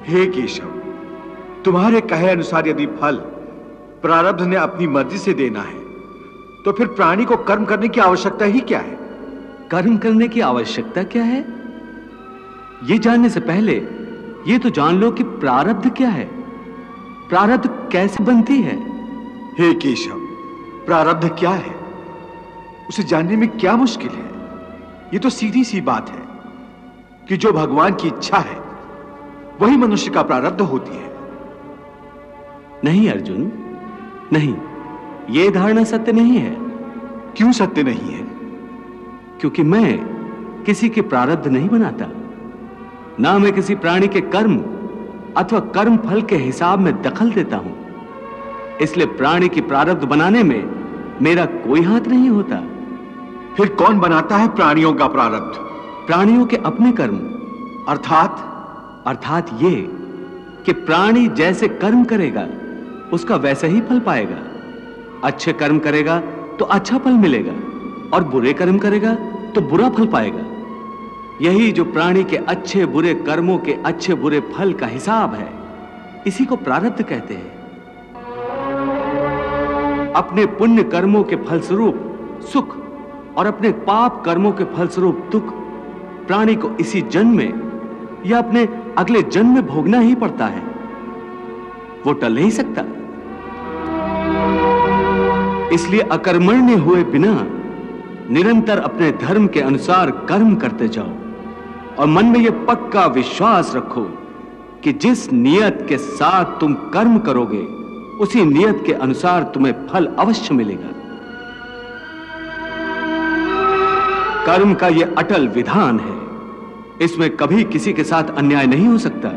हे केशव, तुम्हारे कहे अनुसार यदि फल प्रारब्ध ने अपनी मर्जी से देना है तो फिर प्राणी को कर्म करने की आवश्यकता ही क्या है? कर्म करने की आवश्यकता क्या है, यह जानने से पहले यह तो जान लो कि प्रारब्ध क्या है, प्रारब्ध कैसे बनती है। हे केशव, प्रारब्ध क्या है उसे जानने में क्या मुश्किल है? यह तो सीधी सी बात है कि जो भगवान की इच्छा है वही मनुष्य का प्रारब्ध होती है। नहीं अर्जुन, नहीं, यह धारणा सत्य नहीं है। क्यों सत्य नहीं है? क्योंकि मैं किसी के प्रारब्ध नहीं बनाता, ना मैं किसी प्राणी के कर्म अथवा कर्म फल के हिसाब में दखल देता हूं। इसलिए प्राणी की प्रारब्ध बनाने में मेरा कोई हाथ नहीं होता। फिर कौन बनाता है प्राणियों का प्रारब्ध? प्राणियों के अपने कर्म। अर्थात ये कि प्राणी जैसे कर्म करेगा उसका वैसा ही फल पाएगा। अच्छे कर्म करेगा तो अच्छा फल मिलेगा और बुरे कर्म करेगा तो बुरा फल पाएगा। यही जो प्राणी के अच्छे बुरे कर्मों के अच्छे बुरे फल का हिसाब है, इसी को प्रारब्ध कहते हैं। अपने पुण्य कर्मों के फलस्वरूप सुख और अपने पाप कर्मों के फलस्वरूप दुख प्राणी को इसी जन्म में या अपने अगले जन्म में भोगना ही पड़ता है, वो टल नहीं सकता। इसलिए अकर्मण्य हुए बिना निरंतर अपने धर्म के अनुसार कर्म करते जाओ और मन में यह पक्का विश्वास रखो कि जिस नियत के साथ तुम कर्म करोगे उसी नियत के अनुसार तुम्हें फल अवश्य मिलेगा। कर्म का यह अटल विधान है, इसमें कभी किसी के साथ अन्याय नहीं हो सकता।